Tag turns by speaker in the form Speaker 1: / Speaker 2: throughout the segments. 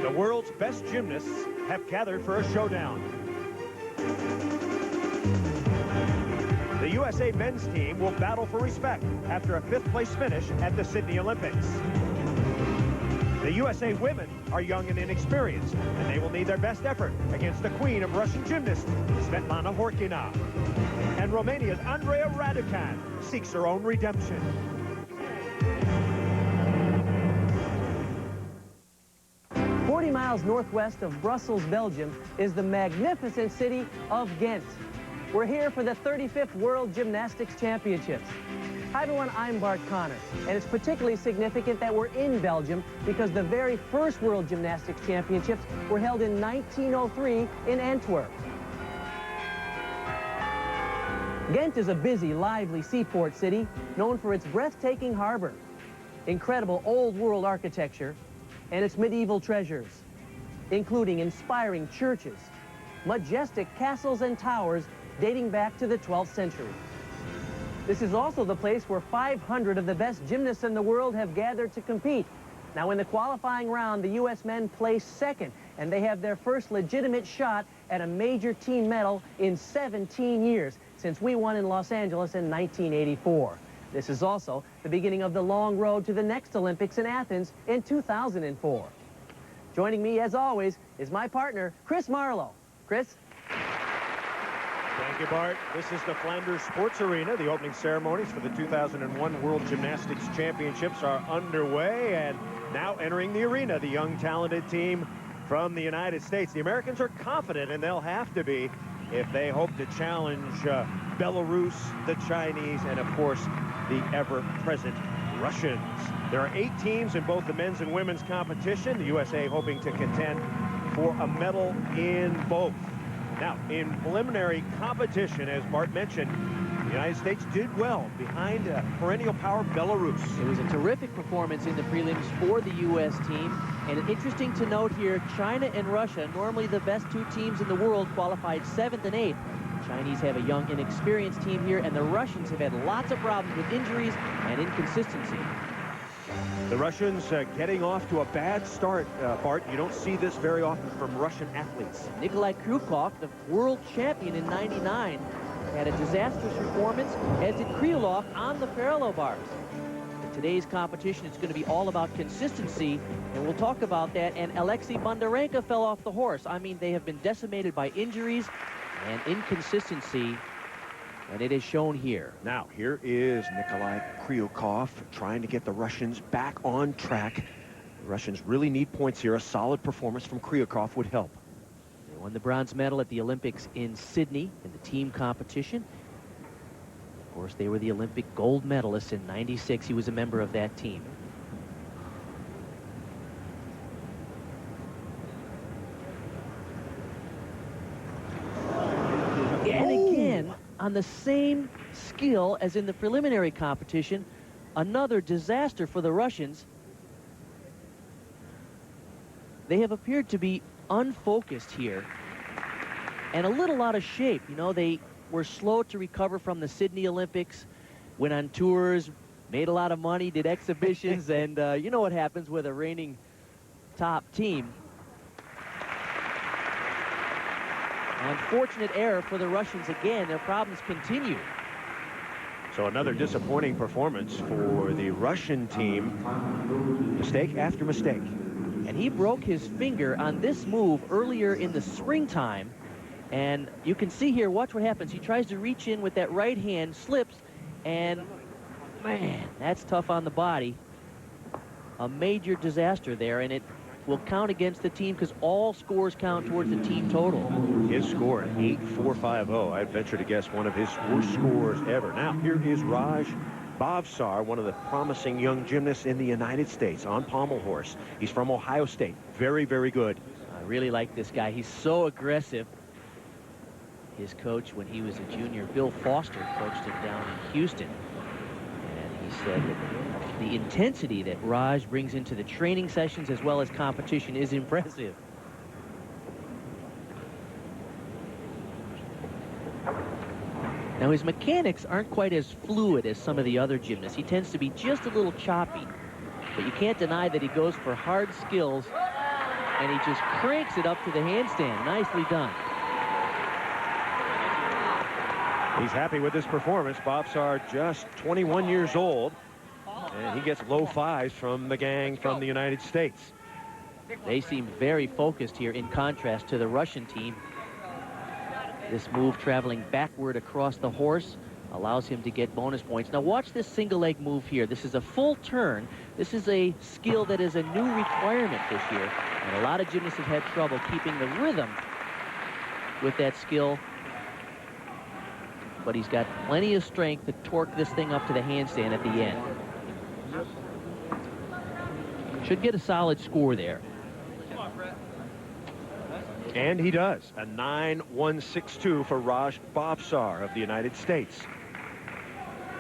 Speaker 1: The world's best gymnasts have gathered for a showdown. The USA men's team will battle for respect after a 5th-place finish at the Sydney Olympics. The USA women are young and inexperienced, and they will need their best effort against the queen of Russian gymnasts, Svetlana Horkina. And Romania's Andreea Raducan seeks her own redemption.
Speaker 2: Miles northwest of Brussels, Belgium, is the magnificent city of Ghent. We're here for the 35th World Gymnastics Championships. Hi everyone, I'm Bart Connor, and it's particularly significant that we're in Belgium because the very first World Gymnastics Championships were held in 1903 in Antwerp. Ghent is a busy, lively seaport city known for its breathtaking harbor, incredible old world architecture, and its medieval treasures, including inspiring churches, majestic castles and towers dating back to the 12th century. This is also the place where 500 of the best gymnasts in the world have gathered to compete. Now, in the qualifying round, the U.S. men placed second, and they have their first legitimate shot at a major team medal in 17 years, since we won in Los Angeles in 1984. This is also the beginning of the long road to the next Olympics in Athens in 2004. Joining me, as always, is my partner, Chris Marlowe. Chris?
Speaker 1: Thank you, Bart. This is the Flanders Sports Arena. The opening ceremonies for the 2001 World Gymnastics Championships are underway, and now entering the arena, the young, talented team from the United States. The Americans are confident, and they'll have to be if they hope to challenge Belarus, the Chinese, and, of course, the ever-present Russians. There are 8 teams in both the men's and women's competition. The USA hoping to contend for a medal in both. Now, in preliminary competition, as Bart mentioned, the United States did well behind perennial power Belarus.
Speaker 3: It was a terrific performance in the prelims for the U.S. team. And interesting to note here, China and Russia, normally the best 2 teams in the world, qualified 7th and 8th. Chinese have a young, inexperienced team here, and the Russians have had lots of problems with injuries and inconsistency.
Speaker 1: The Russians getting off to a bad start, Bart. You don't see this very often from Russian athletes.
Speaker 3: Nikolai Kryukov, the world champion in '99, had a disastrous performance, as did Krylov on the parallel bars. In today's competition, it's going to be all about consistency, and we'll talk about that. And Alexei Bondarenko fell off the horse. I mean, they have been decimated by injuries and inconsistency, and it is shown here.
Speaker 1: Now, here is Nikolai Kryukov trying to get the Russians back on track. The Russians really need points here. A solid performance from Kryukov would help.
Speaker 3: They won the bronze medal at the Olympics in Sydney in the team competition. Of course, they were the Olympic gold medalists in '96. He was a member of that team. And again, on the same skill as in the preliminary competition, another disaster for the Russians. They have appeared to be unfocused here and a little out of shape. You know, they were slow to recover from the Sydney Olympics, went on tours, made a lot of money, did exhibitions, and you know what happens with a reigning top team. Unfortunate error for the Russians again. Their problems continue.
Speaker 1: So another disappointing performance for the Russian team. Mistake after mistake.
Speaker 3: And he broke his finger on this move earlier in the springtime. And you can see here, watch what happens. He tries to reach in with that right hand, slips, and man, that's tough on the body. A major disaster there, and it will count against the team because all scores count towards the team total.
Speaker 1: His score, 8.450. I'd venture to guess one of his worst scores ever. Now, here is Raj Bhavsar, one of the promising young gymnasts in the United States on pommel horse. He's from Ohio State. Very, very good.
Speaker 3: I really like this guy. He's so aggressive. His coach, when he was a junior, Bill Foster, coached him down in Houston. And he said that the intensity that Raj brings into the training sessions as well as competition is impressive. Now, his mechanics aren't quite as fluid as some of the other gymnasts. He tends to be just a little choppy. But you can't deny that he goes for hard skills and he just cranks it up to the handstand. Nicely done.
Speaker 1: He's happy with his performance. Bob Saar, just 21 years old, and he gets low fives from the gang from the United States.
Speaker 3: They seem very focused here in contrast to the Russian team. This move traveling backward across the horse allows him to get bonus points. Now watch this single leg move here. This is a full turn. This is a skill that is a new requirement this year. And a lot of gymnasts have had trouble keeping the rhythm with that skill. But he's got plenty of strength to torque this thing up to the handstand at the end. Should get a solid score there.
Speaker 1: And he does. A 9.162 for Raj Bobsar of the United States.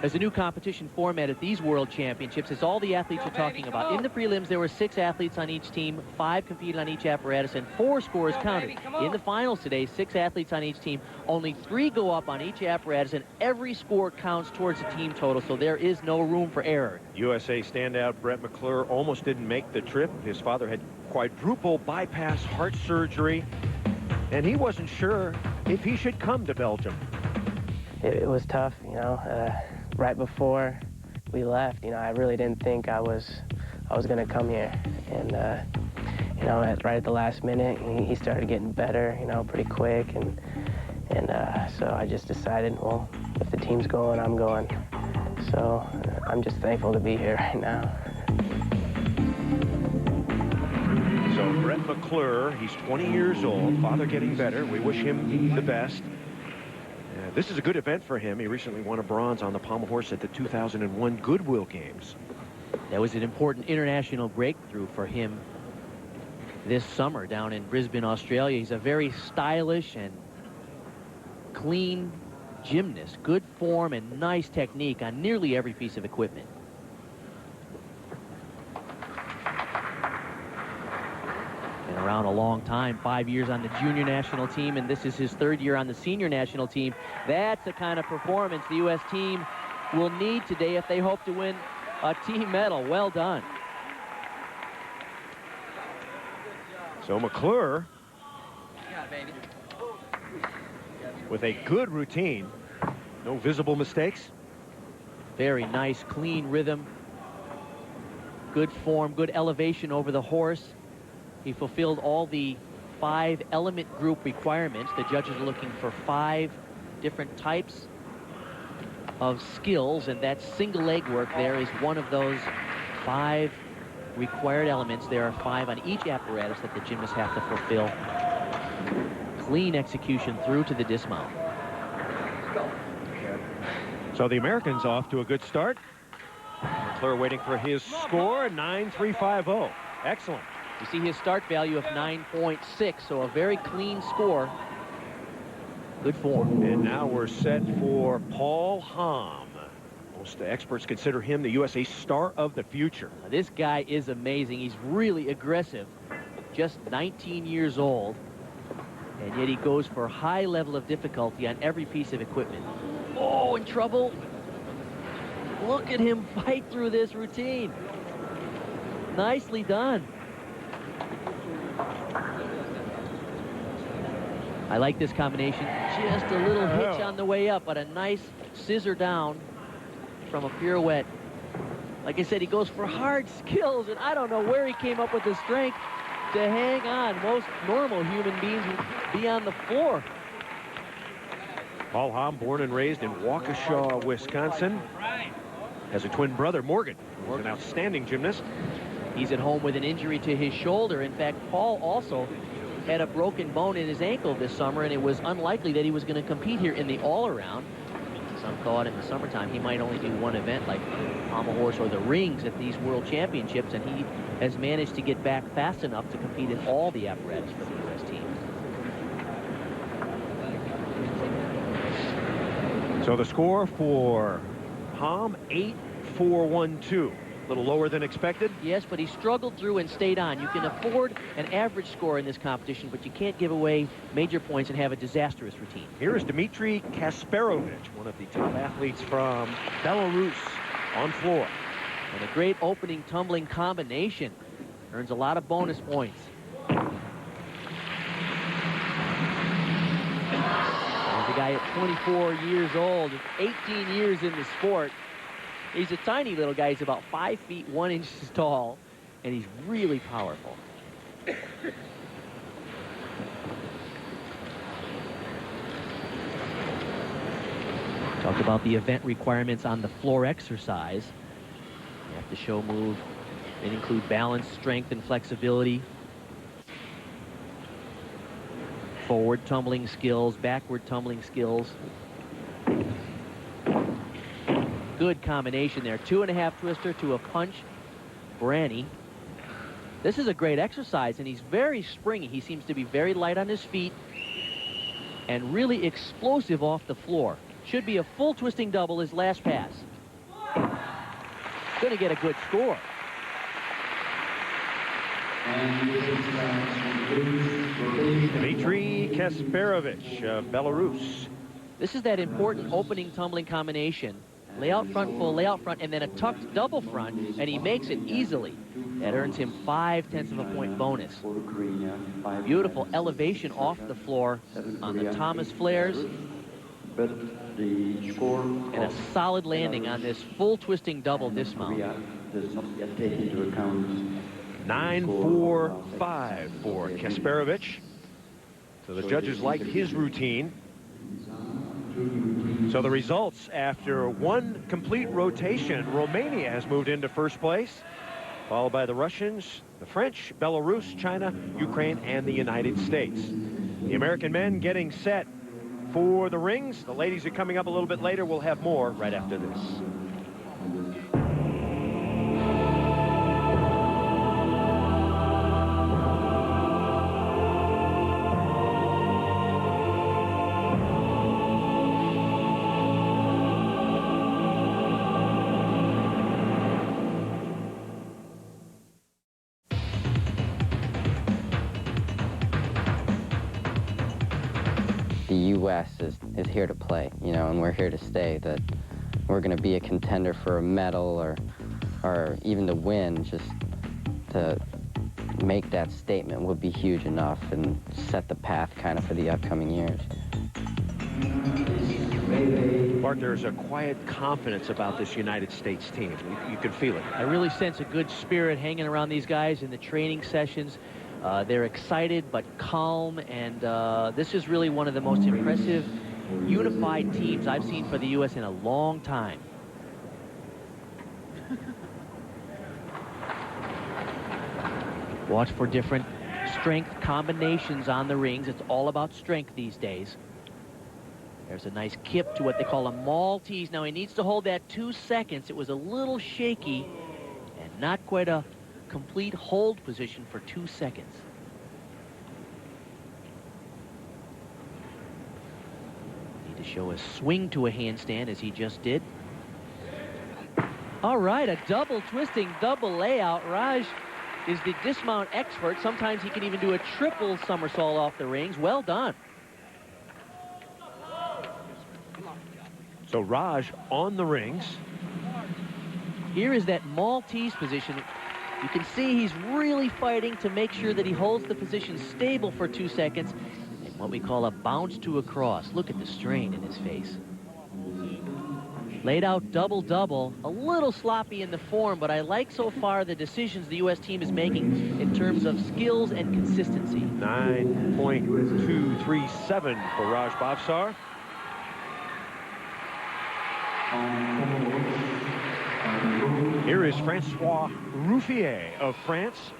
Speaker 3: As a new competition format at these World Championships, as all the athletes are talking about. In the prelims, there were 6 athletes on each team, 5 competed on each apparatus, and 4 scores counted. In the finals today, 6 athletes on each team, only 3 go up on each apparatus, and every score counts towards the team total, so there is no room for error.
Speaker 1: USA standout Brett McClure almost didn't make the trip. His father had quadruple bypass heart surgery, and he wasn't sure if he should come to Belgium.
Speaker 4: It was tough, you know. Right before we left, you know, I really didn't think I was going to come here. And, you know, right at the last minute, he started getting better, you know, pretty quick. And so I just decided, well, if the team's going, I'm going. So I'm just thankful to be here right now.
Speaker 1: So Brett McClure, he's 20 years old, father getting better. We wish him the best. This is a good event for him. He recently won a bronze on the pommel horse at the 2001 Goodwill Games.
Speaker 3: That was an important international breakthrough for him this summer down in Brisbane, Australia. He's a very stylish and clean gymnast. Good form and nice technique on nearly every piece of equipment. Around a long time, 5 years on the junior national team, and this is his 3rd year on the senior national team. That's the kind of performance the U.S. team will need today if they hope to win a team medal. Well done.
Speaker 1: So McClure with a good routine, no visible mistakes.
Speaker 3: Very nice, clean rhythm. Good form, good elevation over the horse. He fulfilled all the 5 element group requirements. The judges are looking for 5 different types of skills, and that single leg work there is one of those 5 required elements. There are 5 on each apparatus that the gymnasts have to fulfill. Clean execution through to the dismount.
Speaker 1: So the Americans off to a good start. McClure waiting for his score, 9.350. Excellent.
Speaker 3: You see his start value of 9.6, so a very clean score. Good form.
Speaker 1: And now we're set for Paul Hamm. Most experts consider him the USA star of the future.
Speaker 3: Now, this guy is amazing. He's really aggressive. Just 19 years old. And yet he goes for a high level of difficulty on every piece of equipment. Oh, in trouble. Look at him fight through this routine. Nicely done. I like this combination. Just a little hitch on the way up, but a nice scissor down from a pirouette. Like I said, he goes for hard skills, and I don't know where he came up with the strength to hang on. Most normal human beings would be on the floor.
Speaker 1: Paul Hamm, born and raised in Waukesha, Wisconsin, has a twin brother, Morgan, who's an outstanding gymnast.
Speaker 3: He's at home with an injury to his shoulder. In fact, Paul also had a broken bone in his ankle this summer, and it was unlikely that he was going to compete here in the all-around. Some thought in the summertime he might only do one event like pommel horse or the rings at these World Championships, and he has managed to get back fast enough to compete in all the apparatus for the U.S. team.
Speaker 1: So the score for Hamm, 8.412. A little lower than expected.
Speaker 3: Yes, but he struggled through and stayed on. You can afford an average score in this competition, but you can't give away major points and have a disastrous routine.
Speaker 1: Here is Dmitry Kasparovich, one of the top athletes from Belarus, on floor.
Speaker 3: And a great opening tumbling combination. Earns a lot of bonus points. And the guy at 24 years old, 18 years in the sport. He's a tiny little guy. He's about 5 feet 1 inch tall, and he's really powerful. Talked about the event requirements on the floor exercise. You have to show move. They include balance, strength, and flexibility. Forward tumbling skills, backward tumbling skills. Good combination there. 2.5 twister to a punch. Branny. This is a great exercise, and he's very springy. He seems to be very light on his feet and really explosive off the floor. Should be a full twisting double his last pass. Going to get a good score.
Speaker 1: Dmitry Kasparovich of Belarus.
Speaker 3: This is that important opening tumbling combination. Lay out front full, lay out front, and then a tucked double front, and he makes it easily. That earns him 0.5 of a point bonus. Beautiful elevation off the floor on the Thomas flares. And a solid landing on this full twisting double dismount.
Speaker 1: 9.45 for Kasparovich. So the judges liked his routine. So the results after one complete rotation, Romania has moved into first place, followed by the Russians, the French, Belarus, China, Ukraine, and the United States. The American men getting set for the rings. The ladies are coming up a little bit later. We'll have more right after this.
Speaker 5: The U.S. is here to play, you know, and we're here to stay. That we're going to be a contender for a medal or even to win. Just to make that statement would be huge enough and set the path kind of for the upcoming years.
Speaker 1: Bart, there's a quiet confidence about this United States team. You can feel it.
Speaker 3: I really sense a good spirit hanging around these guys in the training sessions. They're excited but calm, and this is really one of the most impressive unified teams I've seen for the U.S. in a long time. Watch for different strength combinations on the rings. It's all about strength these days. There's a nice kip to what they call a Maltese. Now he needs to hold that 2 seconds. It was a little shaky and not quite a complete hold position for 2 seconds. Need to show a swing to a handstand as he just did. All right, a double twisting, double layout. Raj is the dismount expert. Sometimes he can even do a triple somersault off the rings. Well done.
Speaker 1: So Raj on the rings.
Speaker 3: Here is that Maltese position. You can see he's really fighting to make sure that he holds the position stable for 2 seconds. And what we call a bounce to a cross. Look at the strain in his face. Laid out double-double. A little sloppy in the form, but I like so far the decisions the U.S. team is making in terms of skills and consistency.
Speaker 1: 9.237 for Raj Bhavsar. Here is Francois Rouffier of France.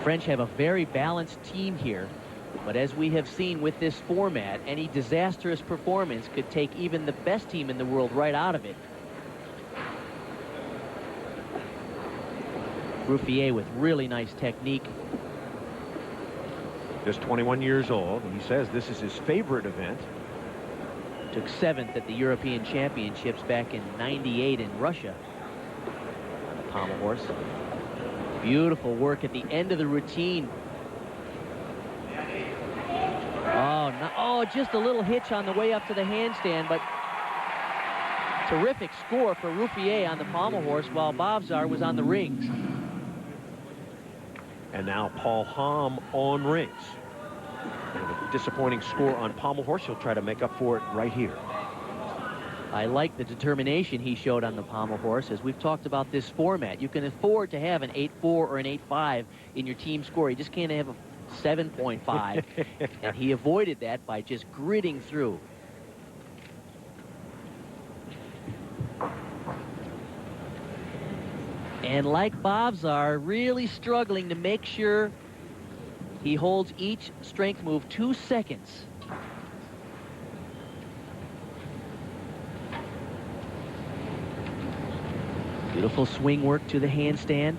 Speaker 3: French have a very balanced team here, but as we have seen with this format, any disastrous performance could take even the best team in the world right out of it. Rouffier with really nice technique.
Speaker 1: Just 21 years old. He says this is his favorite event.
Speaker 3: Took 7th at the European Championships back in '98 in Russia on a pommel horse. Beautiful work at the end of the routine. Oh, just a little hitch on the way up to the handstand, but terrific score for Rouffier on the pommel horse while Bhavsar was on the rings.
Speaker 1: And now Paul Hamm on rings. And a disappointing score on pommel horse. He'll try to make up for it right here.
Speaker 3: I like the determination he showed on the pommel horse. As we've talked about this format, you can afford to have an 8-4 or an 8-5 in your team score. You just can't have a 7.5. And he avoided that by just gritting through. And like Bobzar, really struggling to make sure he holds each strength move 2 seconds. Beautiful swing work to the handstand.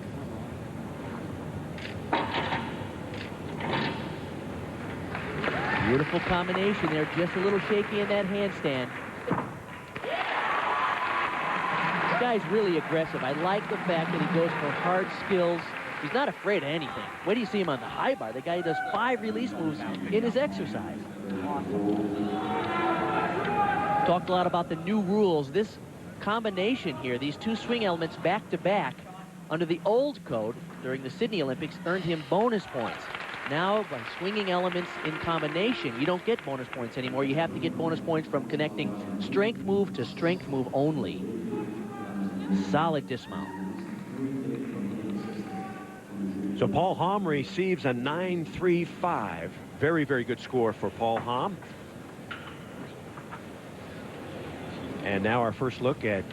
Speaker 3: Beautiful combination there, just a little shaky in that handstand. This guy's really aggressive. I like the fact that he goes for hard skills. He's not afraid of anything. When do you see him on the high bar? The guy does 5 release moves in his exercise. Talked a lot about the new rules. This combination here, these 2 swing elements back to back, under the old code during the Sydney Olympics, earned him bonus points. Now, by swinging elements in combination, you don't get bonus points anymore. You have to get bonus points from connecting strength move to strength move only. Solid dismount.
Speaker 1: So Paul Hamm receives a 9.35. Very, very good score for Paul Hamm. And now our first look at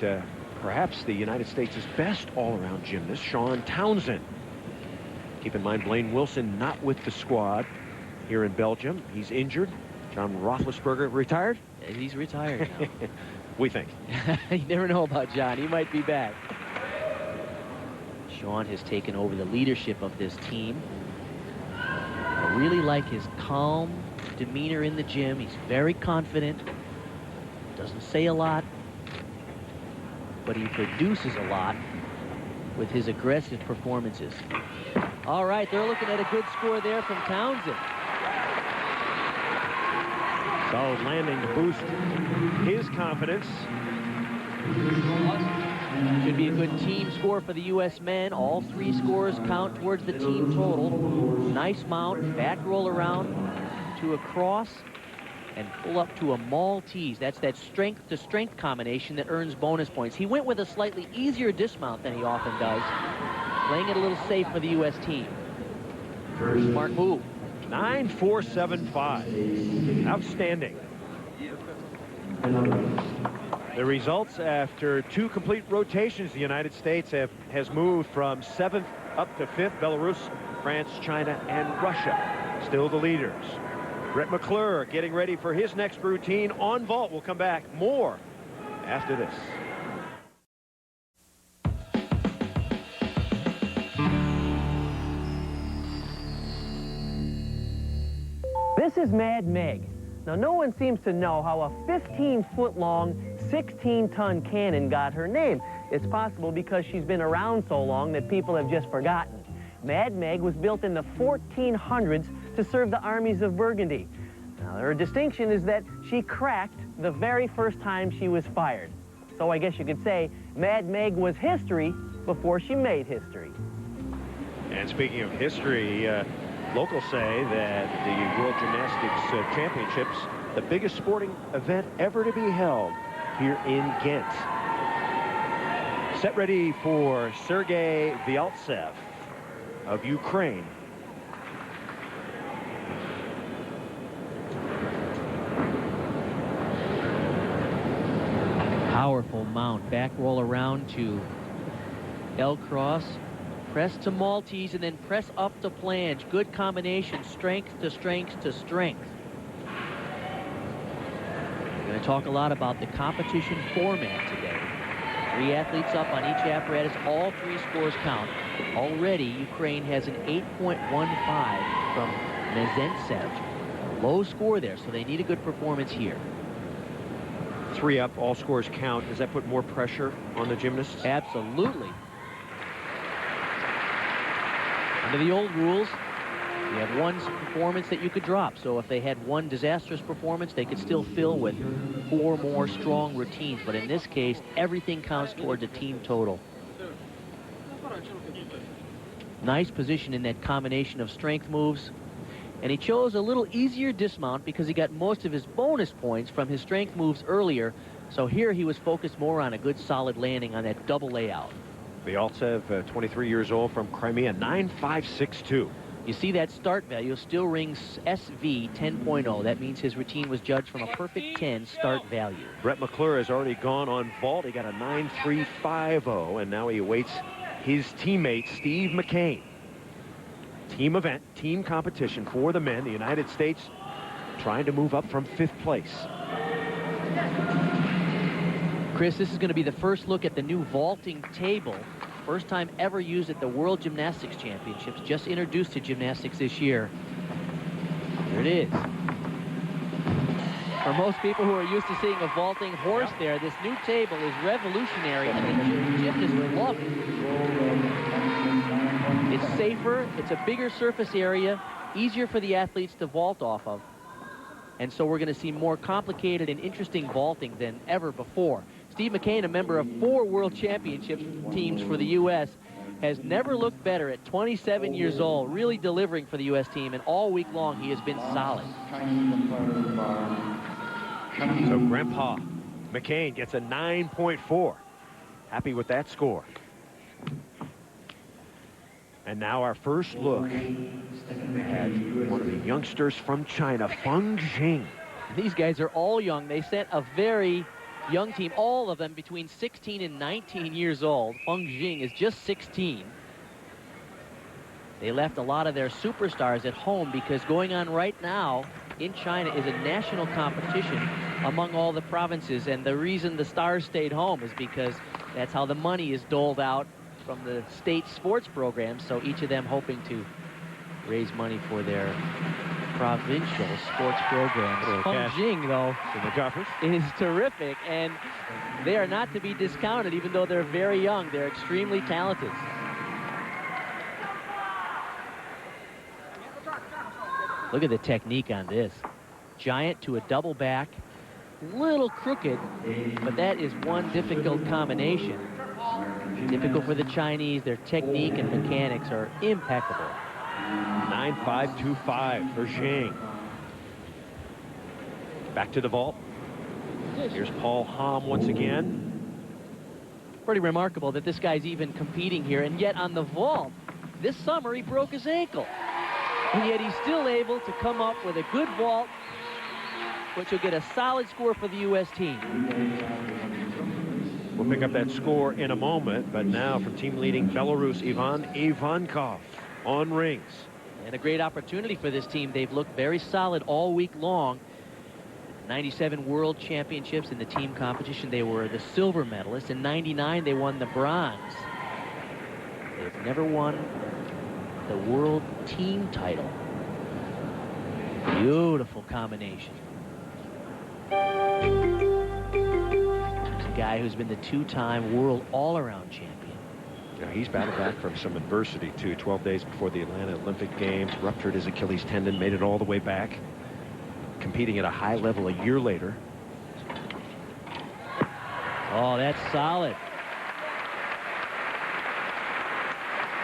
Speaker 1: perhaps the United States' best all-around gymnast, Shawn Townsend. Keep in mind, Blaine Wilson not with the squad here in Belgium. He's injured. John Roethlisberger retired?
Speaker 3: He's retired now.
Speaker 1: We think.
Speaker 3: You never know about John. He might be back. Shawn has taken over the leadership of this team. I really like his calm demeanor in the gym. He's very confident. Doesn't say a lot, but he produces a lot with his aggressive performances. All right, they're looking at a good score there from Townsend.
Speaker 1: So landing to boost his confidence.
Speaker 3: Should be a good team score for the U.S. men. All 3 scores count towards the team total. Nice mount, back roll around to a cross, and pull up to a Maltese. That's that strength-to-strength combination that earns bonus points. He went with a slightly easier dismount than he often does, playing it a little safe for the U.S. team. Smart move.
Speaker 1: 9.475. Outstanding. The results after 2 complete rotations, the United States has moved from 7th up to 5th. Belarus, France, China, and Russia still the leaders. Brett McClure getting ready for his next routine on vault. We'll come back more after this.
Speaker 2: This is Mad Meg. Now, no one seems to know how a 15-foot-long, 16-ton cannon got her name. It's possible because she's been around so long that people have just forgotten. Mad Meg was built in the 1400s to serve the armies of Burgundy. Now, her distinction is that she cracked the very first time she was fired. So I guess you could say Mad Meg was history before she made history.
Speaker 1: And speaking of history, locals say that the World Gymnastics Championships, the biggest sporting event ever to be held here in Ghent. Set ready for Sergei Vyaltsev of Ukraine.
Speaker 3: Powerful mount. Back roll around to L cross. Press to Maltese and then press up to flange. Good combination. Strength to strength to strength. We're going to talk a lot about the competition format today. 3 athletes up on each apparatus. All 3 scores count. Already, Ukraine has an 8.15 from Mezentsev. Low score there, so they need a good performance here.
Speaker 1: 3 up, all scores count. Does that put more pressure on the gymnasts?
Speaker 3: Absolutely. Under the old rules, you have 1 performance that you could drop. So if they had 1 disastrous performance, they could still fill with 4 more strong routines. But in this case, everything counts towards a team total. Nice position in that combination of strength moves. And he chose a little easier dismount because he got most of his bonus points from his strength moves earlier. So here he was focused more on a good solid landing on that double layout.
Speaker 1: Vyaltsev, 23 years old, from Crimea, 9.562.
Speaker 3: You see that start value still rings SV 10.0. That means his routine was judged from a perfect 10 start value.
Speaker 1: Brett McClure has already gone on vault. He got a 9.350, and now he awaits his teammate, Steve McCain. Team event, team competition for the men. The United States trying to move up from 5th place.
Speaker 3: Chris, this is going to be the first look at the new vaulting table. First time ever used at the World Gymnastics Championships, just introduced to gymnastics this year. Here it is. For most people who are used to seeing a vaulting horse there, this new table is revolutionary, and the gymnasts love it. It's safer, it's a bigger surface area, easier for the athletes to vault off of. And so we're going to see more complicated and interesting vaulting than ever before. Steve McCain, a member of 4 World Championship teams for the U.S., has never looked better at 27 years old, really delivering for the U.S. team, and all week long he has been solid.
Speaker 1: So Grandpa McCain gets a 9.4. Happy with that score. And now our first look at one of the youngsters from China, Feng Jing.
Speaker 3: These guys are all young. They sent a very young team, all of them between 16 and 19 years old. Feng Jing is just 16. They left a lot of their superstars at home because going on right now in China is a national competition among all the provinces. And the reason the stars stayed home is because that's how the money is doled out from the state sports programs. So each of them hoping to raise money for their provincial sports programs. Feng Jing, though,
Speaker 1: in the coffers,
Speaker 3: is terrific, and they are not to be discounted, even though they're very young. They're extremely talented. Look at the technique on this. Giant to a double back. Little crooked, but that is one difficult combination. Difficult for the Chinese. Their technique and mechanics are impeccable.
Speaker 1: 9.525 for Jing. Back to the vault. Here's Paul Hamm once again.
Speaker 3: Pretty remarkable that this guy's even competing here, and yet on the vault, this summer he broke his ankle. And yet he's still able to come up with a good vault, which will get a solid score for the U.S. team.
Speaker 1: We'll pick up that score in a moment, but now from team leading Belarus, Ivan Ivankov on rings.
Speaker 3: And a great opportunity for this team. They've looked very solid all week long. 97 World Championships in the team competition. They were the silver medalists. In 99, they won the bronze. They've never won the world team title. Beautiful combination. There's a guy who's been the 2-time world all-around champion.
Speaker 1: Now, he's battled back from some adversity, too. 12 days before the Atlanta Olympic Games, ruptured his Achilles tendon, made it all the way back, competing at a high level a year later.
Speaker 3: Oh, that's solid.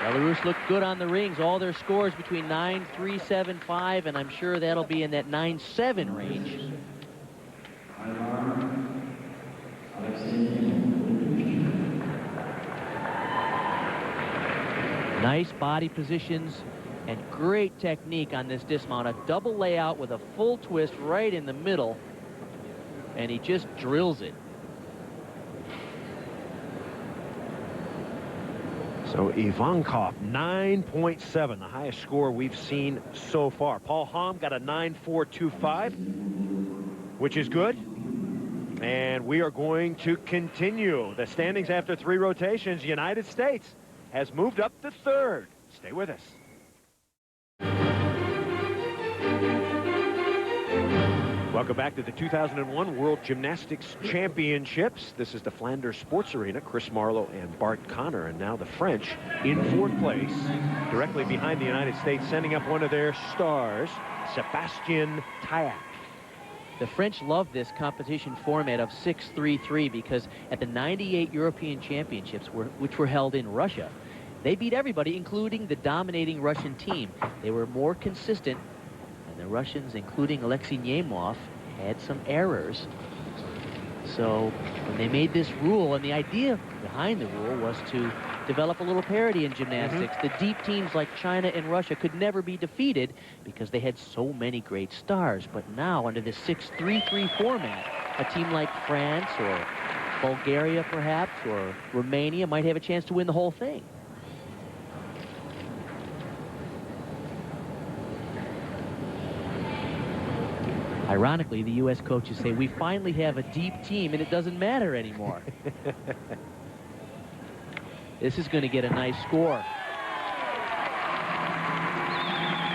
Speaker 3: Belarus looked good on the rings. All their scores between 9.375, and I'm sure that'll be in that 9.7 range. Nice body positions and great technique on this dismount. A double layout with a full twist right in the middle, and he just drills it.
Speaker 1: So Ivankov, 9.7, the highest score we've seen so far. Paul Hamm got a 9.425, which is good. And we are going to continue the standings after 3 rotations. United States has moved up to 3rd. Stay with us. Welcome back to the 2001 World Gymnastics Championships. This is the Flanders Sports Arena. Chris Marlowe and Bart Connor, and now the French in 4th place, directly behind the United States, sending up one of their stars, Sébastien Taillac.
Speaker 3: The French love this competition format of 6-3-3 because at the 98 European Championships, which were held in Russia, they beat everybody, including the dominating Russian team. They were more consistent the Russians, including Alexei Nemov, had some errors. So when they made this rule, and the idea behind the rule was to develop a little parity in gymnastics. The deep teams like China and Russia could never be defeated because they had so many great stars. But now, under this 6-3-3 format, a team like France or Bulgaria, perhaps, or Romania might have a chance to win the whole thing. Ironically, the U.S. coaches say we finally have a deep team and it doesn't matter anymore. This is going to get a nice score.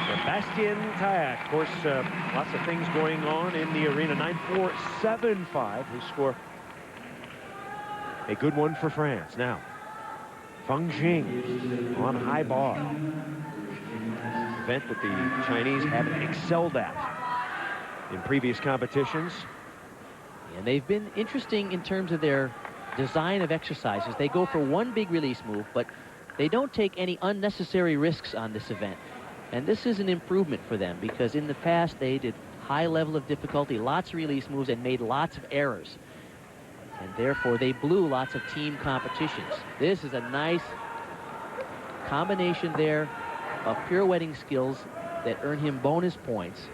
Speaker 1: Sebastian Tayak, of course, lots of things going on in the arena. 9-4-7-5. His score, a good one for France. Now, Feng Jing on high bar. Event that the Chinese haven't excelled at in previous competitions.
Speaker 3: And they've been interesting in terms of their design of exercises. They go for one big release move, but they don't take any unnecessary risks on this event. And this is an improvement for them because in the past they did high level of difficulty, lots of release moves, and made lots of errors. And therefore they blew lots of team competitions. This is a nice combination there of pirouetting skills that earn him bonus points.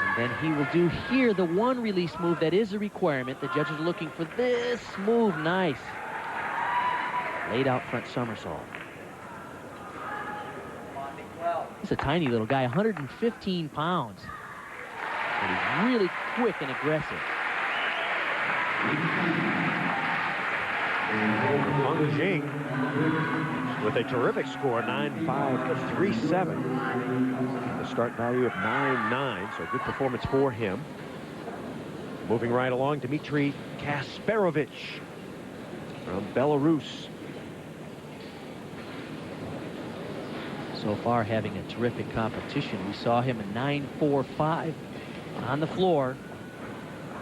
Speaker 3: And then he will do here the one release move that is a requirement. The judges are looking for this move. Nice. Laid out front somersault. He's a tiny little guy, 115 pounds. And he's really quick and aggressive.
Speaker 1: Feng Jing with a terrific score, 9-5-3-7. The start value of 9-9, so good performance for him. Moving right along, Dmitry Kasparovich from Belarus.
Speaker 3: So far having a terrific competition. We saw him at 9-4-5 on the floor.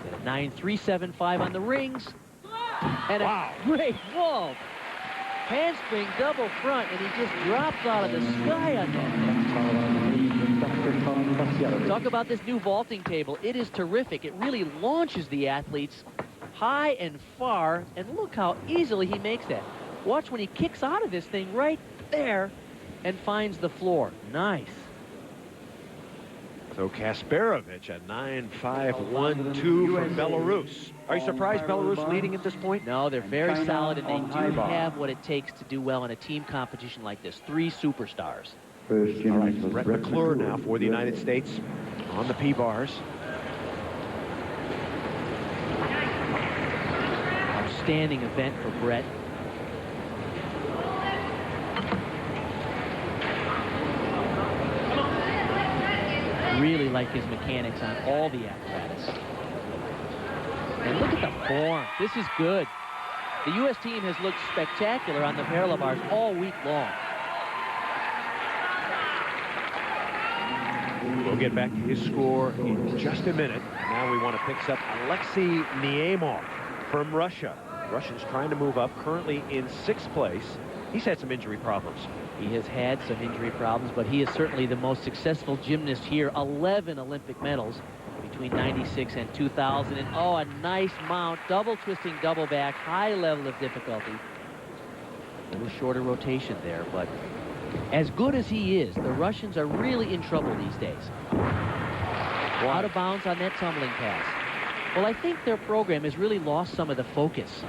Speaker 3: And a 9-3-7-5 on the rings. And a great wall. Handspring double front, and he just drops out of the sky on that. Talk about this new vaulting table. It is terrific. It really launches the athletes high and far, and look how easily he makes that. Watch when he kicks out of this thing right there and finds the floor. Nice.
Speaker 1: So Kasparovich at 9-5-1-2 from Belarus. Are you surprised Belarus leading at this point?
Speaker 3: No, they're very solid, and they do have what it takes to do well in a team competition like this. 3 superstars.
Speaker 1: All right, Brett McClure now for the United States on the P-bars.
Speaker 3: Outstanding event for Brett. Really like his mechanics on all the apparatus. And look at the form. This is good. The U.S. team has looked spectacular on the parallel bars all week long.
Speaker 1: We'll get back to his score in just a minute. Now we want to pick up Alexei Nemov from Russia. Russians trying to move up, currently in 6th place. He's had some injury problems.
Speaker 3: He has had some injury problems, but he is certainly the most successful gymnast here. 11 Olympic medals between 96 and 2000. And oh, a nice mount, double twisting, double back, high level of difficulty. A little shorter rotation there, but as good as he is, the Russians are really in trouble these days. Out of bounds on that tumbling pass. Well, I think their program has really lost some of the focus.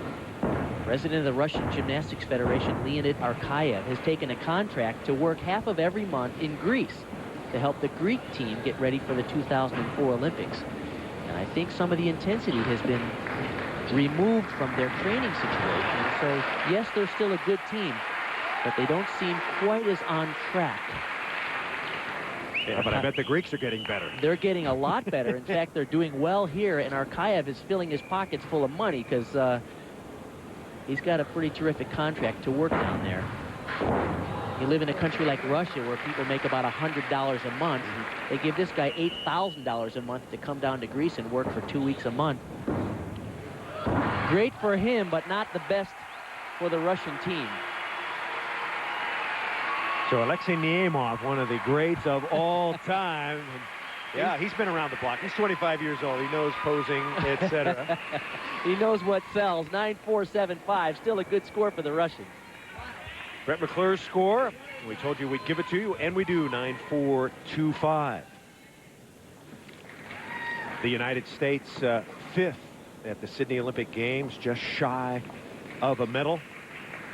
Speaker 3: President of the Russian Gymnastics Federation, Leonid Arkayev, has taken a contract to work half of every month in Greece to help the Greek team get ready for the 2004 Olympics. And I think some of the intensity has been removed from their training situation. And so, yes, they're still a good team, but they don't seem quite as on track.
Speaker 1: Yeah, but I bet the Greeks are getting better.
Speaker 3: They're getting a lot better. In fact, they're doing well here, and Arkayev is filling his pockets full of money because he's got a pretty terrific contract to work down there. You live in a country like Russia where people make about $100 a month. They give this guy $8,000 a month to come down to Greece and work for 2 weeks a month. Great for him, but not the best for the Russian team.
Speaker 1: So Alexei Niemov, one of the greats of all time. Yeah, he's been around the block. He's 25 years old. He knows posing, etc.
Speaker 3: He knows what sells. 9-4-7-5. Still a good score for the Russians.
Speaker 1: Brett McClure's score. We told you we'd give it to you, and we do. 9-4-2-5. The United States fifth at the Sydney Olympic Games, just shy of a medal.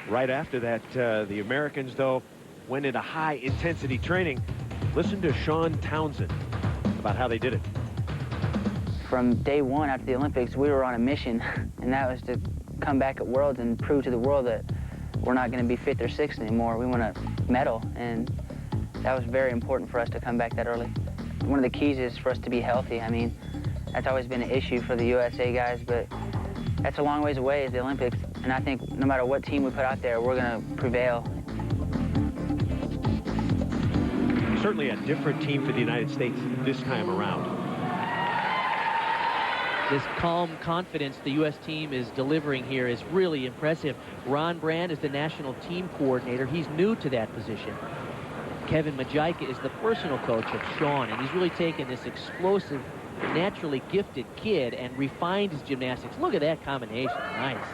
Speaker 1: Right after that, the Americans, though, went into high-intensity training. Listen to Sean Townsend about how they did it.
Speaker 6: From day one after the Olympics, we were on a mission, and that was to come back at Worlds and prove to the world that we're not going to be fifth or sixth anymore. We want to medal, and that was very important for us to come back that early. One of the keys is for us to be healthy. I mean, that's always been an issue for the USA guys, but that's a long ways away at the Olympics, and I think no matter what team we put out there, we're going to prevail.
Speaker 1: Certainly a different team for the United States this time around.
Speaker 3: This calm confidence the U.S. team is delivering here is really impressive. Ron Brand is the national team coordinator. He's new to that position. Kevin Majika is the personal coach of Sean, and he's really taken this explosive, naturally gifted kid and refined his gymnastics. Look at that combination. Nice.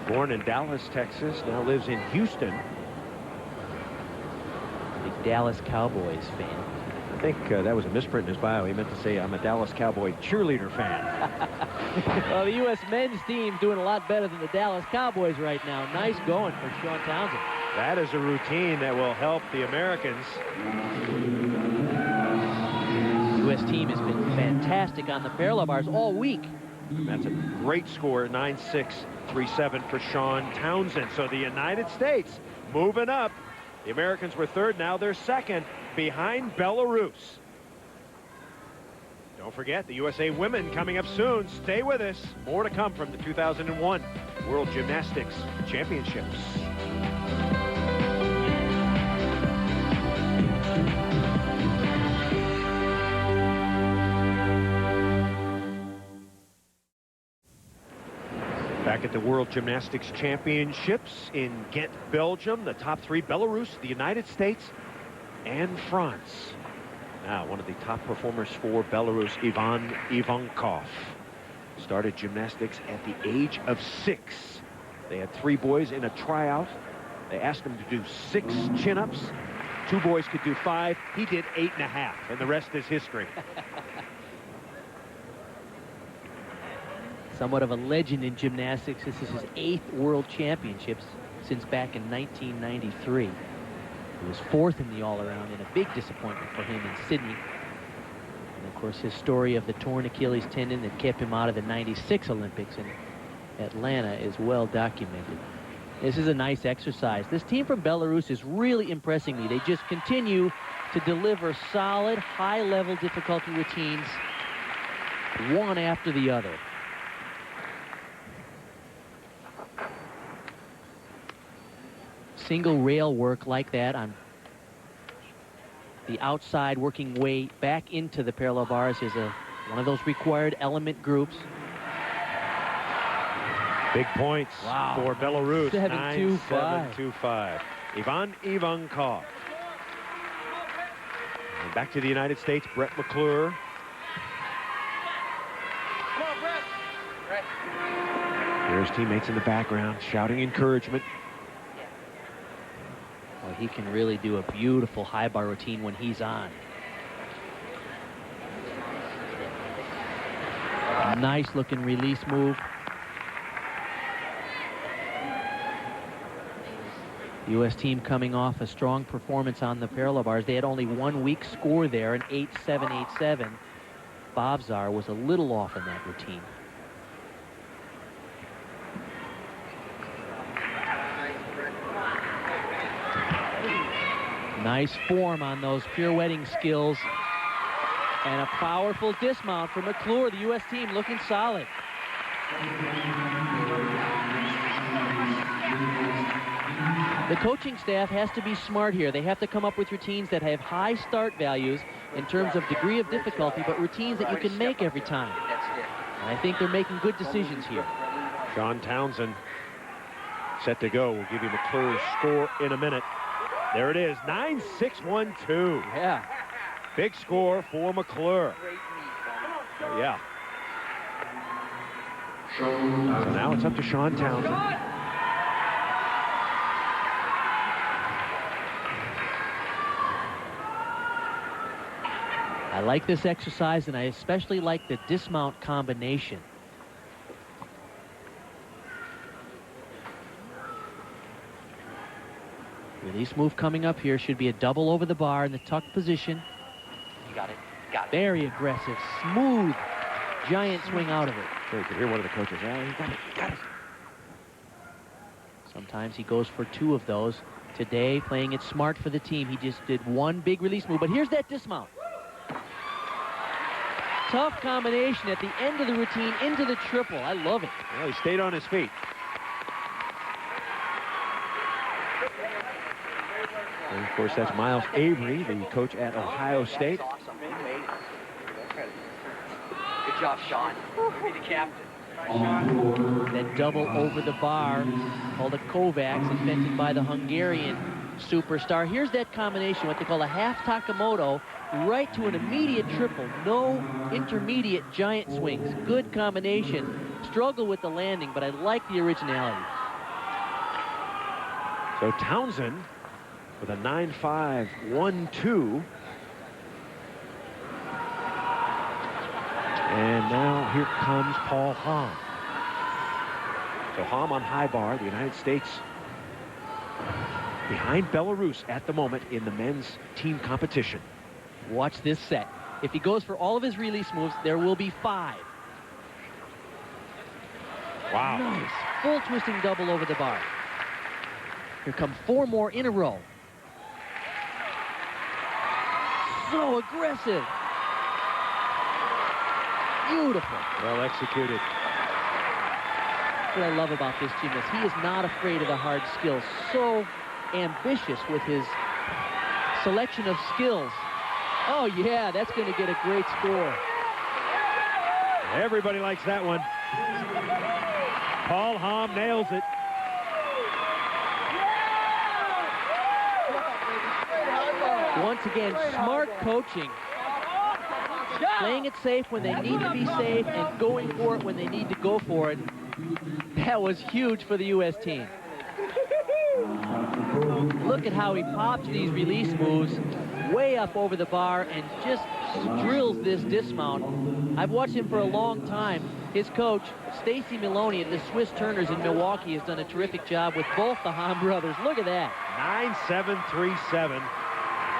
Speaker 1: Born in Dallas, Texas, now lives in Houston.
Speaker 3: Big Dallas Cowboys fan.
Speaker 1: I think that was a misprint in his bio. He meant to say, I'm a Dallas Cowboy cheerleader fan.
Speaker 3: Well, the U.S. men's team doing a lot better than the Dallas Cowboys right now. Nice going for Sean Townsend.
Speaker 1: That is a routine that will help the Americans.
Speaker 3: The U.S. team has been fantastic on the parallel bars all week.
Speaker 1: That's a great score, 9-6-3-7 for Sean Townsend. So the United States moving up. The Americans were third, now they're second, behind Belarus. Don't forget, the USA women coming up soon. Stay with us. More to come from the 2001 World Gymnastics Championships. Back at the World Gymnastics Championships in Ghent, Belgium, the top three, Belarus, the United States, and France. Now, one of the top performers for Belarus, Ivan Ivankov, started gymnastics at the age of 6. They had 3 boys in a tryout. They asked him to do 6 chin-ups. 2 boys could do 5. He did 8.5, and the rest is history.
Speaker 3: Somewhat of a legend in gymnastics. This is his 8th World Championships since back in 1993. He was 4th in the all-around, and a big disappointment for him in Sydney. And of course, his story of the torn Achilles tendon that kept him out of the 96 Olympics in Atlanta is well documented. This is a nice exercise. This team from Belarus is really impressing me. They just continue to deliver solid, high-level difficulty routines, one after the other. Single rail work like that on the outside, working way back into the parallel bars is one of those required element groups.
Speaker 1: Big points for Belarus.
Speaker 3: 7-2-5.
Speaker 1: Ivan Ivankov. And back to the United States, Brett McClure.
Speaker 7: Come on, Brett.
Speaker 1: Here's teammates in the background shouting encouragement.
Speaker 3: Well, he can really do a beautiful high bar routine when he's on. A nice looking release move. The U.S. team coming off a strong performance on the parallel bars. They had only 1 weak score there, an 8-7-8-7. Bobzar was a little off in that routine. Nice form on those pirouetting skills. And a powerful dismount for McClure. The U.S. team looking solid. The coaching staff has to be smart here. They have to come up with routines that have high start values in terms of degree of difficulty, but routines that you can make every time. And I think they're making good decisions here.
Speaker 1: Sean Townsend set to go. We'll give you McClure's score in a minute. There it is, 9-6-1-2.
Speaker 3: Yeah.
Speaker 1: Big score for McClure. Oh, yeah. So now it's up to Sean Townsend.
Speaker 3: I like this exercise, and I especially like the dismount combination. Release move coming up here. Should be a double over the bar in the tuck position.
Speaker 6: You got it. Got it.
Speaker 3: Very aggressive, smooth, giant swing out of it.
Speaker 1: So you could hear one of the coaches, oh, you got it, you got it.
Speaker 3: Sometimes he goes for 2 of those. Today, playing it smart for the team, he just did 1 big release move. But here's that dismount. Tough combination at the end of the routine into the triple. I love it.
Speaker 1: Well, he stayed on his feet. And of course, that's Miles Avery, the coach at Ohio State.
Speaker 6: That's awesome. Good job, Sean. You'll be the captain.
Speaker 3: That double over the bar, called a Kovacs, invented by the Hungarian superstar. Here's that combination, what they call a half Takamoto, right to an immediate triple. No intermediate giant swings. Good combination. Struggle with the landing, but I like the originality.
Speaker 1: So Townsend with a 9-5-1-2. And now here comes Paul Hom. So Hom on high bar, the United States behind Belarus at the moment in the men's team competition.
Speaker 3: Watch this set. If he goes for all of his release moves, there will be 5.
Speaker 1: Wow.
Speaker 3: Nice. Full twisting double over the bar. Here come 4 more in a row. So aggressive. Beautiful.
Speaker 1: Well executed.
Speaker 3: That's what I love about this gymnast. He is not afraid of the hard skills. So ambitious with his selection of skills. Oh, yeah, that's going to get a great score.
Speaker 1: Everybody likes that one. Paul Hom nails it.
Speaker 3: Once again, smart coaching. Playing it safe when they need to be safe and going for it when they need to go for it. That was huge for the U.S. team. Look at how he pops these release moves way up over the bar and just drills this dismount. I've watched him for a long time. His coach, Stacy Maloney at the Swiss Turners in Milwaukee, has done a terrific job with both the Hom brothers. Look at that.
Speaker 1: 9-7-3-7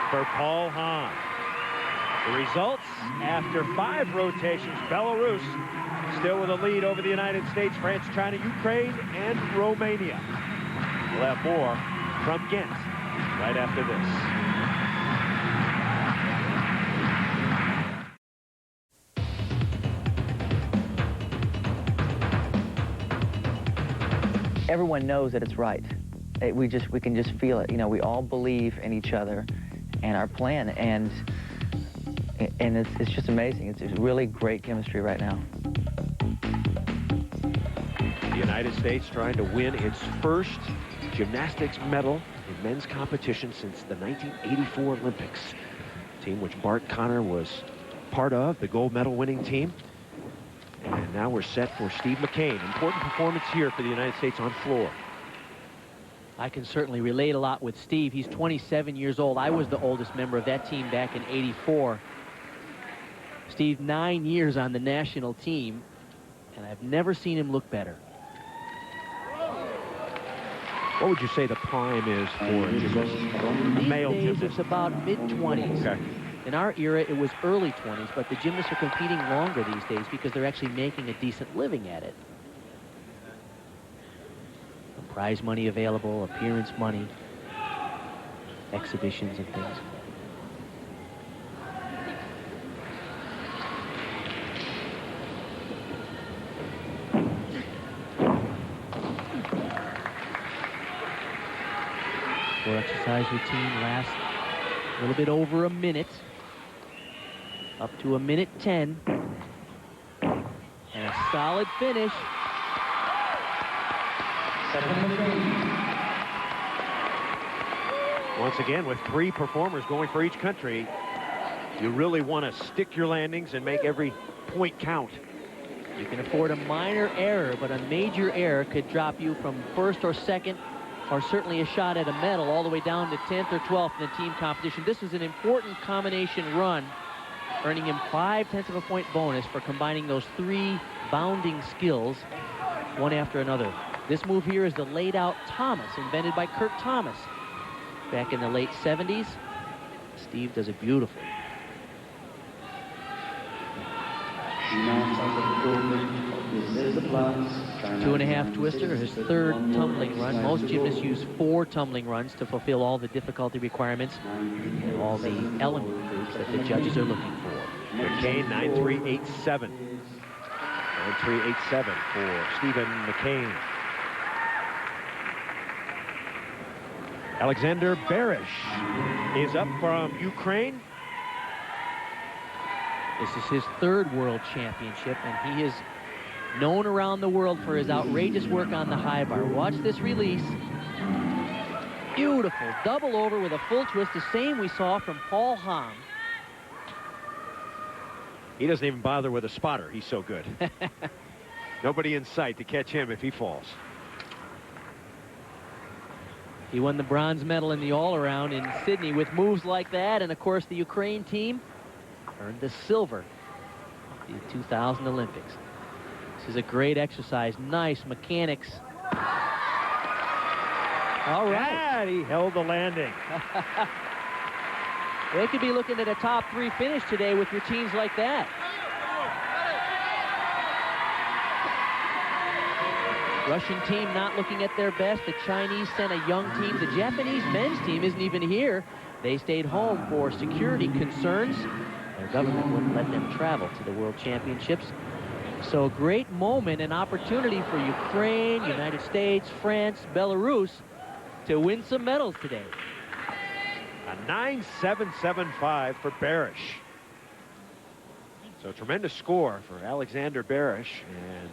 Speaker 1: for Paul Hom. The results after 5 rotations, Belarus still with a lead over the United States, France, China, Ukraine, and Romania. We'll have more from Ghent right after
Speaker 8: this. Everyone knows that it's right. We can just feel it. You know, we all believe in each other and our plan, and it's just amazing. It's really great chemistry right now.
Speaker 1: The United States trying to win its first gymnastics medal in men's competition since the 1984 Olympics. Team which Bart Connor was part of, the gold medal winning team. And now we're set for Steve McCain. Important performance here for the United States on floor.
Speaker 3: I can certainly relate a lot with Steve. He's 27 years old. I was the oldest member of that team back in '84. Steve, 9 years on the national team, and I've never seen him look better.
Speaker 1: What would you say the prime is for a gymnast? Male gymnast.
Speaker 3: It's about mid-20s.
Speaker 1: Okay.
Speaker 3: In our era, it was early 20s, but the gymnasts are competing longer these days because they're actually making a decent living at it. Prize money available, appearance money, exhibitions and things. Floor exercise routine lasts a little bit over a minute, up to a minute 10, and a solid finish.
Speaker 1: Once again, with 3 performers going for each country, you really want to stick your landings and make every point count.
Speaker 3: You can afford a minor error, but a major error could drop you from first or second, or certainly a shot at a medal, all the way down to 10th or 12th in the team competition. This is an important combination run, earning him 0.5 of a point bonus for combining those 3 bounding skills, one after another. This move here is the laid-out Thomas, invented by Kurt Thomas back in the late 70s. Steve does it beautifully. 2.5 twister, his 3rd tumbling run. Most gymnasts use 4 tumbling runs to fulfill all the difficulty requirements and all the element groups that the judges are looking for.
Speaker 1: McCain, 9.387. 9.387 for Stephen McCain. Alexander Berish is up from Ukraine.
Speaker 3: This is his 3rd world championship, and he is known around the world for his outrageous work on the high bar. Watch this release. Beautiful double over with a full twist, the same we saw from Paul Hahn.
Speaker 1: He doesn't even bother with a spotter. He's so good. Nobody in sight to catch him if he falls.
Speaker 3: He won the bronze medal in the all-around in Sydney with moves like that, and of course the Ukraine team earned the silver at the 2000 Olympics. This is a great exercise. Nice mechanics. All right.
Speaker 1: And he held the landing.
Speaker 3: They could be looking at a top 3 finish today with routines like that. Russian team not looking at their best. The Chinese sent a young team. The Japanese men's team isn't even here. They stayed home for security concerns. Their government wouldn't let them travel to the World Championships. So great moment and opportunity for Ukraine, United States, France, Belarus to win some medals today.
Speaker 1: A 9.775 for Berish. So tremendous score for Alexander Berish. And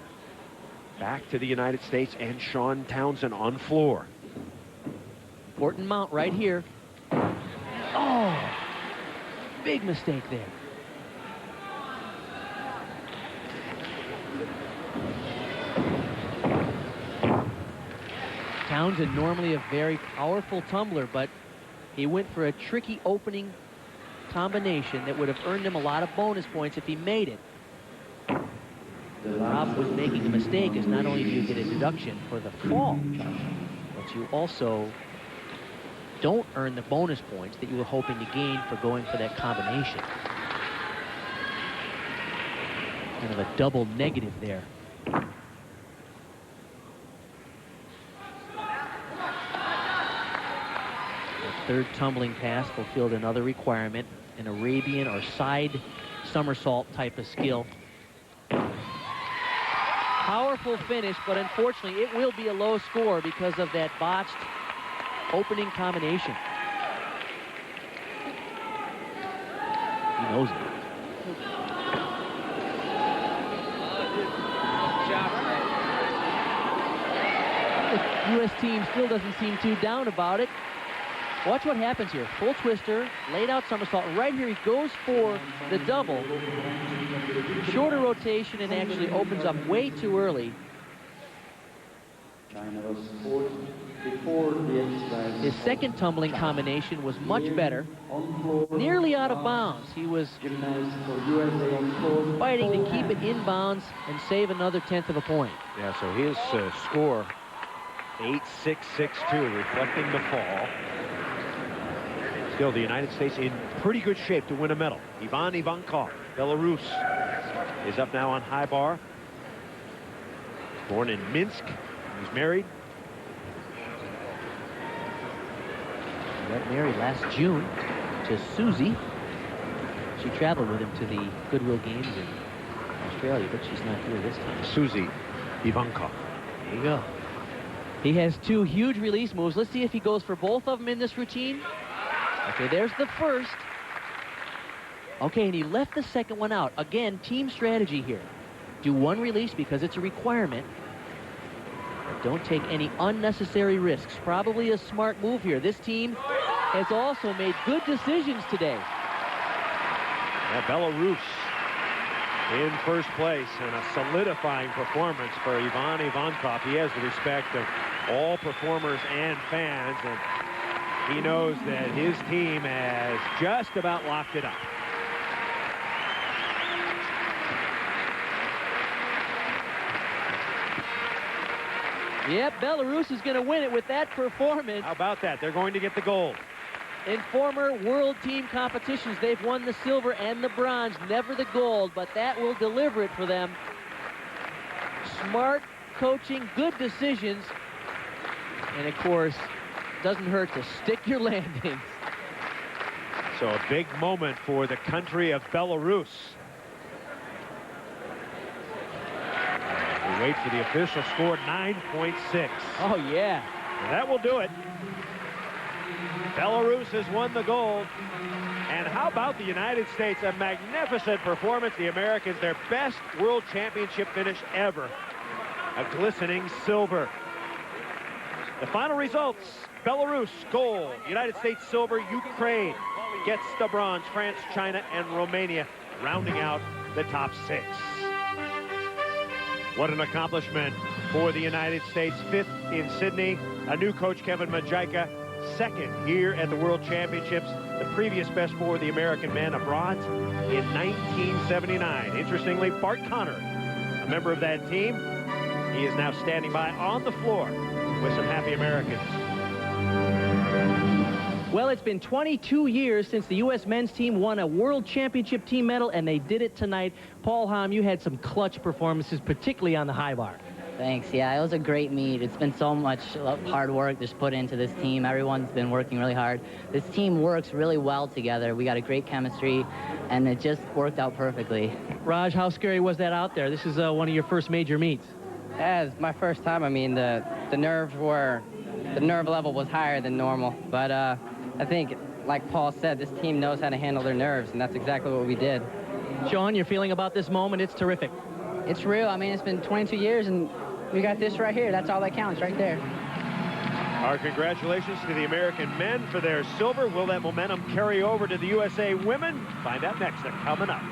Speaker 1: back to the United States and Sean Townsend on floor.
Speaker 3: Important mount right here. Oh, big mistake there. Townsend, normally a very powerful tumbler, but he went for a tricky opening combination that would have earned him a lot of bonus points if he made it. The problem with making a mistake is not only do you get a deduction for the fall, but you also don't earn the bonus points that you were hoping to gain for going for that combination. Kind of a double negative there. The 3rd tumbling pass fulfilled another requirement, an Arabian or side somersault type of skill. Powerful finish, but unfortunately it will be a low score because of that botched opening combination. He knows it. The U.S. team still doesn't seem too down about it. Watch what happens here. Full twister, laid out somersault. Right here he goes for the double. Shorter rotation and actually opens up way too early. His 2nd tumbling combination was much better. Nearly out of bounds. He was fighting to keep it in bounds and save another 1/10 of a point.
Speaker 1: Yeah, so his score, 8.662, reflecting the fall. Still, the United States in pretty good shape to win a medal. Ivan Ivankov, Belarus, is up now on high bar. Born in Minsk. He's married.
Speaker 3: He got married last June to Susie. She traveled with him to the Goodwill Games in Australia, but she's not here this time.
Speaker 1: Susie Ivankov.
Speaker 3: There you go. He has 2 huge release moves. Let's see if he goes for both of them in this routine. Okay, there's the first. Okay, and he left the second one out. Again, team strategy here. Do one release because it's a requirement. But don't take any unnecessary risks. Probably a smart move here. This team has also made good decisions today.
Speaker 1: Yeah, Belarus in first place, and a solidifying performance for Ivan Ivankov. He has the respect of all performers and fans, and he knows that his team has just about locked it up.
Speaker 3: Yep, Belarus is going to win it with that performance.
Speaker 1: How about that? They're going to get the gold.
Speaker 3: In former world team competitions, they've won the silver and the bronze, never the gold, but that will deliver it for them. Smart coaching, good decisions, and of course, doesn't hurt to stick your landings.
Speaker 1: So a big moment for the country of Belarus. We wait for the official score, 9.6.
Speaker 3: Oh, yeah.
Speaker 1: And that will do it. Belarus has won the gold. And how about the United States? A magnificent performance. The Americans, their best world championship finish ever. A glistening silver. The final results: Belarus, gold. United States, silver. Ukraine gets the bronze. France, China, and Romania rounding out the top 6. What an accomplishment for the United States. 5th in Sydney. A new coach, Kevin Majika, 2nd here at the World Championships. The previous best for the American men, a bronze in 1979. Interestingly, Bart Connor, a member of that team, he is now standing by on the floor with some happy Americans.
Speaker 3: Well, it's been 22 years since the U.S. men's team won a world championship team medal, and they did it tonight. Paul Hom, you had some clutch performances, particularly on the high bar.
Speaker 9: Thanks. Yeah, it was a great meet. It's been so much hard work just put into this team. Everyone's been working really hard. This team works really well together. We got a great chemistry, and it just worked out perfectly.
Speaker 3: Raj, how scary was that out there? This is one of your first major meets.
Speaker 5: Yeah, it's my first time. I mean, the nerve level was higher than normal, but I think, like Paul said, this team knows how to handle their nerves, and that's exactly what we did.
Speaker 3: Sean, your feeling about this moment? It's terrific.
Speaker 6: It's real. I mean, it's been 22 years, and we got this right here. That's all that counts right there.
Speaker 1: Our congratulations to the American men for their silver. Will that momentum carry over to the USA women? Find out next. They're coming up.